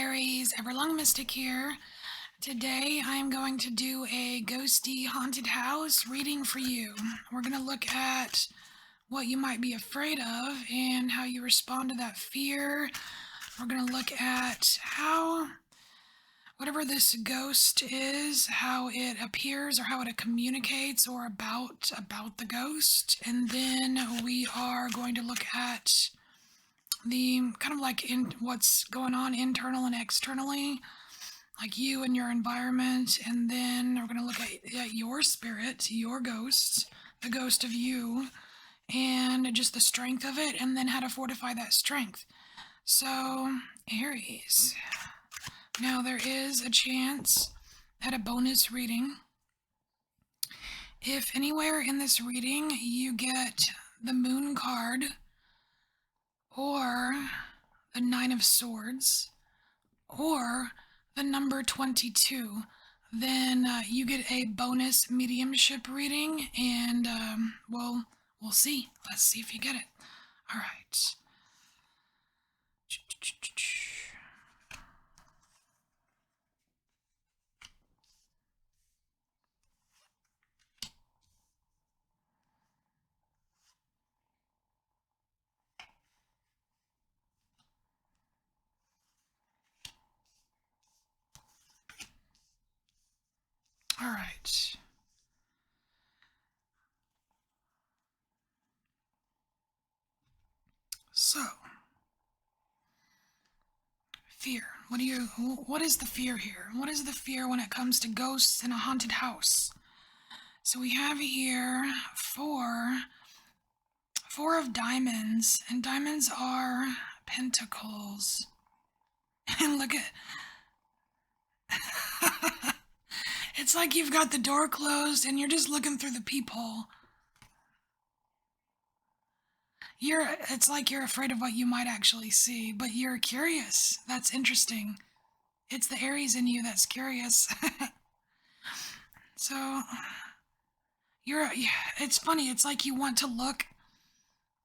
Aries, Everlong Mystic here. Today I am going to do a ghosty haunted house reading for you. We're going to look at what you might be afraid of and how you respond to that fear. We're going to look at how whatever this ghost is, how it appears or how it communicates or about the ghost. And then we are going to look at the kind of like in what's going on internal and externally, like you and your environment. And then we're going to look at your spirit, your ghost, the ghost of you, and just the strength of it, and then how to fortify that strength. So, Aries. Now, there is a chance at a bonus reading. If anywhere in this reading you get the Moon card, or the Nine of Swords, or the number 22, then you get a bonus mediumship reading, and we'll see. Let's see if you get it. All right. All right. So, fear. What is the fear here? What is the fear when it comes to ghosts in a haunted house? So we have here four of diamonds, and diamonds are pentacles. And look at it's like you've got the door closed and you're just looking through the peephole. It's like you're afraid of what you might actually see, but you're curious. That's interesting. It's the Aries in you that's curious. So, it's funny. It's like you want to look,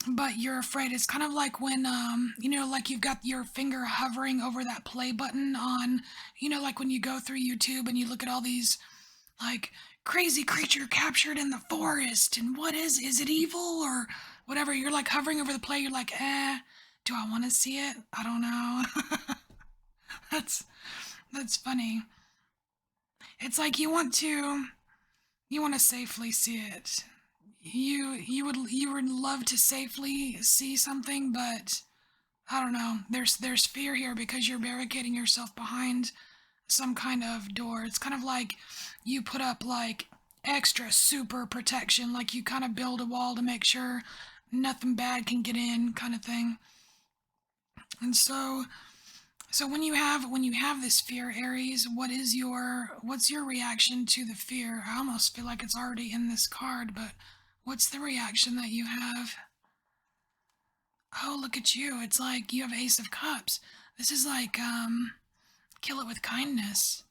but you're afraid. It's kind of like when, like you've got your finger hovering over that play button on, like when you go through YouTube and you look at all these, like, crazy creature captured in the forest, and what is it evil or whatever? You're like hovering over the play, you're like, do I want to see it? I don't know. That's funny. It's like you want to safely see it. You would love to safely see something, but I don't know. There's fear here because you're barricading yourself behind some kind of door. It's kind of like you put up like extra super protection, like you kind of build a wall to make sure nothing bad can get in, kind of thing. And so when you have this fear, Aries, what's your reaction to the fear? I almost feel like it's already in this card, but what's the reaction that you have? Oh, look at you. It's like you have Ace of Cups. This is like kill it with kindness.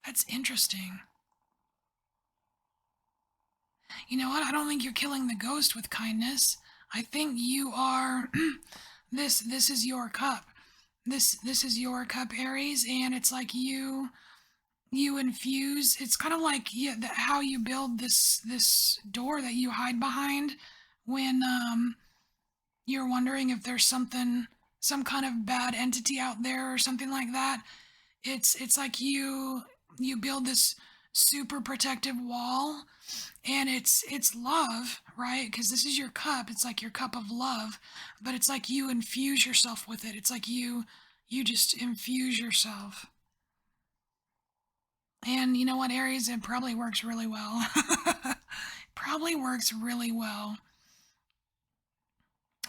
That's interesting. You know what? I don't think you're killing the ghost with kindness. I think you are this is your cup. This is your cup, Aries, and it's like you infuse. It's kind of like how you build this door that you hide behind when you're wondering if there's some kind of bad entity out there or something like that. It's like you build this super protective wall, and it's love, right? Because this is your cup. It's like your cup of love, but it's like you infuse yourself with it. It's like you just infuse yourself. And you know what, Aries? It probably works really well. Probably works really well.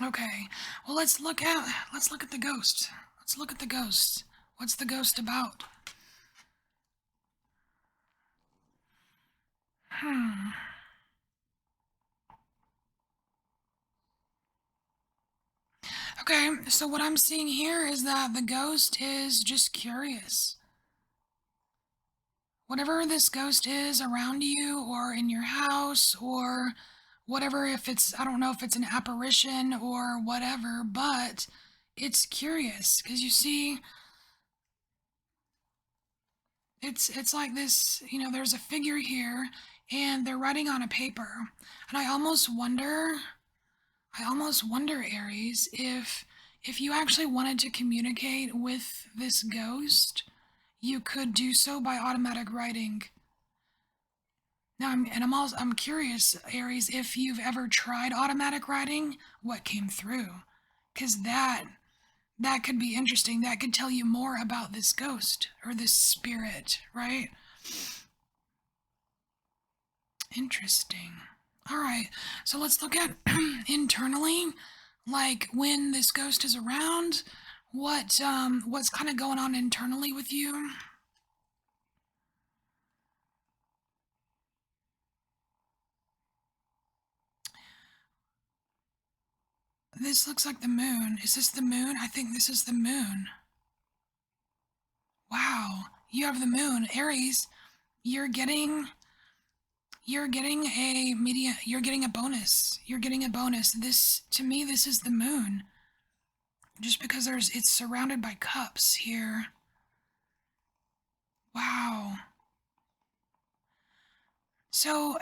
Okay. Well, let's look at the ghost. Let's look at the ghost. What's the ghost about? Okay, so what I'm seeing here is that the ghost is just curious. Whatever this ghost is around you or in your house or whatever, I don't know if it's an apparition or whatever, but it's curious because you see, It's like this, there's a figure here and they're writing on a paper. And I almost wonder, Aries, if you actually wanted to communicate with this ghost, you could do so by automatic writing. Now, I'm curious, Aries, if you've ever tried automatic writing, what came through? Because that could be interesting. That could tell you more about this ghost or this spirit, right? Interesting. All right. So let's look at internally, like when this ghost is around, what's kind of going on internally with you? This looks like the moon. Is this the moon? I think this is the moon. Wow. You have the moon. Aries, you're getting you're getting a bonus. You're getting a bonus. This to me this is the moon. Just because it's surrounded by cups here. Wow. So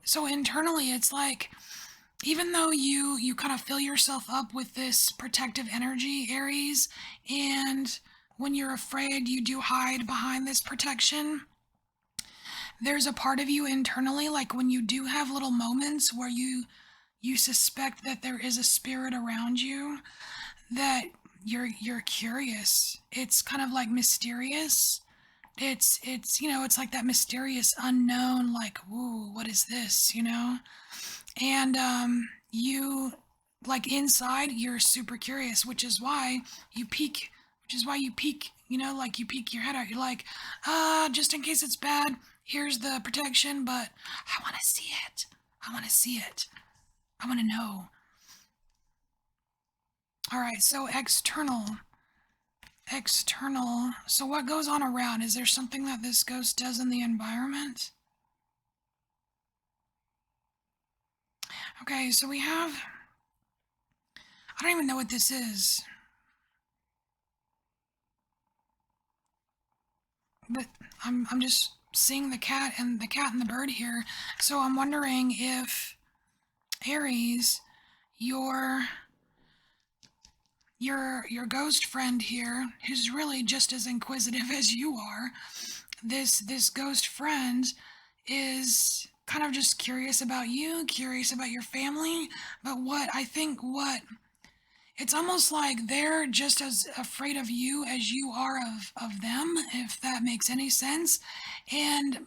so internally it's like even though you kind of fill yourself up with this protective energy, Aries, and when you're afraid you do hide behind this protection, there's a part of you internally, like when you do have little moments where you suspect that there is a spirit around you, that you're curious. It's kind of like mysterious. It's like that mysterious unknown, like, ooh, what is this? And you like inside you're super curious, you peek which is why you peek, like you peek your head out. You're like, just in case it's bad, here's the protection, but I want to see it. I want to see it. I want to know. All right, so external. So what goes on around? Is there something that this ghost does in the environment? Okay, so we have, I don't even know what this is, but I'm just seeing the cat and the bird here. So I'm wondering if Aries, your your ghost friend here, who's really just as inquisitive as you are, this ghost friend is kind of just curious about you, curious about your family, but what it's almost like they're just as afraid of you as you are of them, if that makes any sense.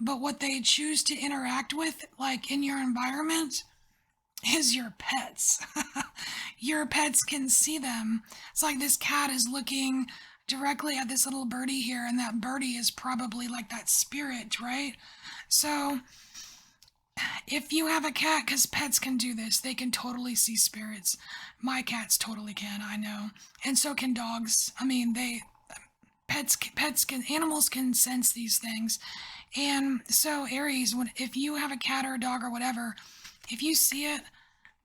But what they choose to interact with, like in your environment, is your pets. Your pets can see them. It's like this cat is looking directly at this little birdie here, and that birdie is probably like that spirit, right? So if you have a cat, because pets can do this, they can totally see spirits. My cats totally can, I know. And so can dogs. I mean, animals can sense these things. And so, Aries, if you have a cat or a dog or whatever, if you see it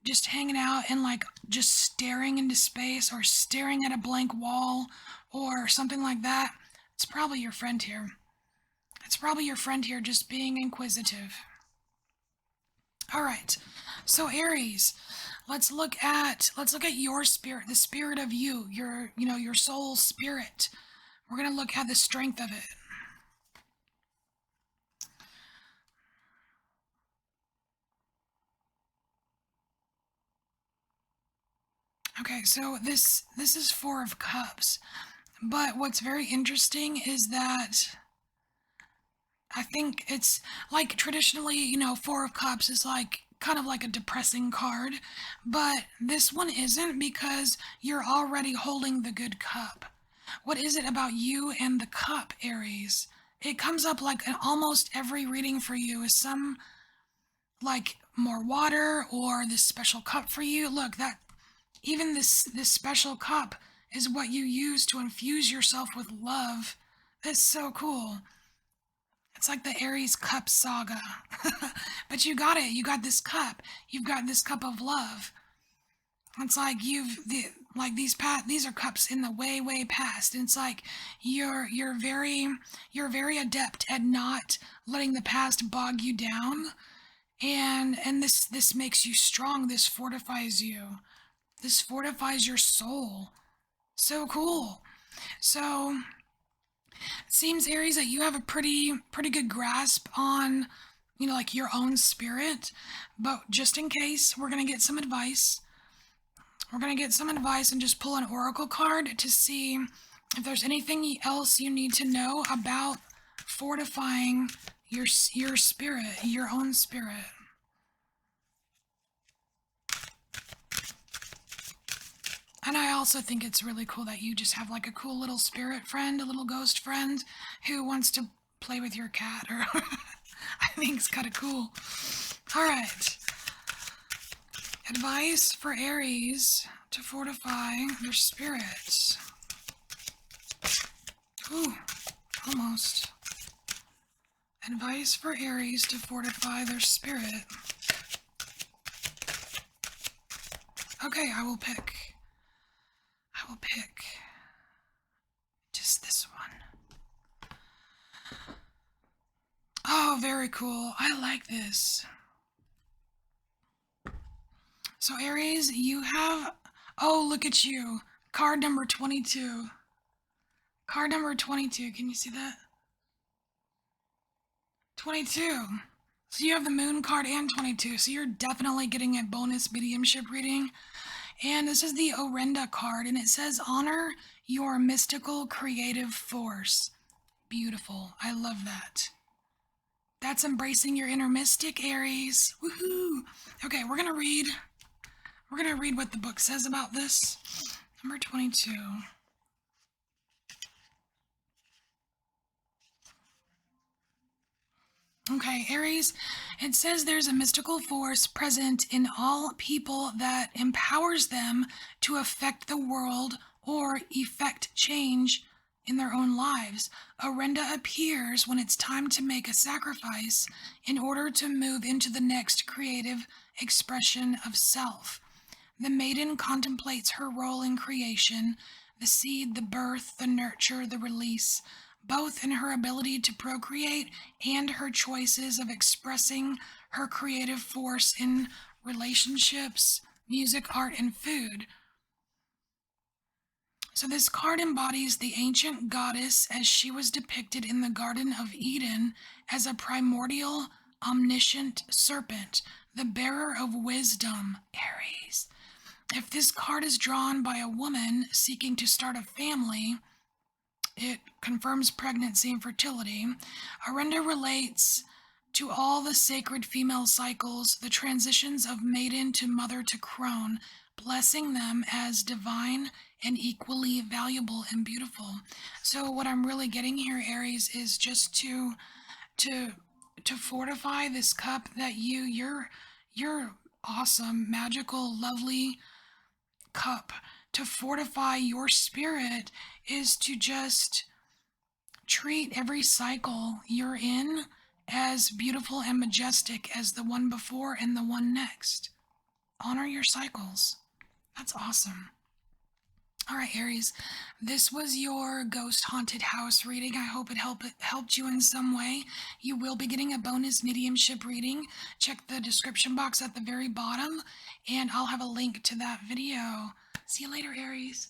just hanging out and like just staring into space or staring at a blank wall or something like that, it's probably your friend here. It's probably your friend here just being inquisitive. All right. So Aries, let's look at your spirit, the spirit of you, your soul spirit. We're going to look at the strength of it. Okay, so this is 4 of cups. But what's very interesting is that I think it's like traditionally, 4 of cups is like kind of like a depressing card, but this one isn't because you're already holding the good cup. What is it about you and the cup, Aries? It comes up like in almost every reading for you is some like more water or this special cup for you. Look, that even this special cup is what you use to infuse yourself with love. That's so cool. It's like the Aries cup saga. But you got it. You got this cup. You've got this cup of love. It's like Like these are cups in the way past. And it's like you're very adept at not letting the past bog you down. And this makes you strong. This fortifies you. This fortifies your soul. So cool. So it seems, Aries, that you have a pretty good grasp on, like your own spirit. But just in case, we're gonna get some advice. We're gonna get some advice and just pull an oracle card to see if there's anything else you need to know about fortifying your spirit, your own spirit. And I also think it's really cool that you just have like a cool little spirit friend, a little ghost friend who wants to play with your cat. Or I think it's kind of cool. All right. Advice for Aries to fortify their spirit. Ooh, almost. Advice for Aries to fortify their spirit. Okay, I will pick just this one. Oh, very cool. I like this. So Aries, you have, oh, look at you. Card number 22. Card number 22. Can you see that? 22. So you have the moon card and 22. So you're definitely getting a bonus mediumship reading. And this is the Orenda card, and it says, honor your mystical creative force. Beautiful. I love that. That's embracing your inner mystic, Aries. Woohoo! Okay, we're gonna read what the book says about this. Number 22. Okay, Aries, it says there's a mystical force present in all people that empowers them to affect the world or effect change in their own lives. Orenda appears when it's time to make a sacrifice in order to move into the next creative expression of self. The maiden contemplates her role in creation, the seed, the birth, the nurture, the release, both in her ability to procreate and her choices of expressing her creative force in relationships, music, art, and food. So this card embodies the ancient goddess as she was depicted in the Garden of Eden as a primordial, omniscient serpent, the bearer of wisdom, Aries. If this card is drawn by a woman seeking to start a family, it confirms pregnancy and fertility. Orenda relates to all the sacred female cycles, the transitions of maiden to mother to crone, blessing them as divine and equally valuable and beautiful. So what I'm really getting here, Aries, is just to fortify this cup that you're awesome, magical, lovely cup. To fortify your spirit is to just treat every cycle you're in as beautiful and majestic as the one before and the one next. Honor your cycles. That's awesome. All right, Aries, this was your ghost haunted house reading. I hope it helped you in some way. You will be getting a bonus mediumship reading. Check the description box at the very bottom, and I'll have a link to that video. See you later, Aries.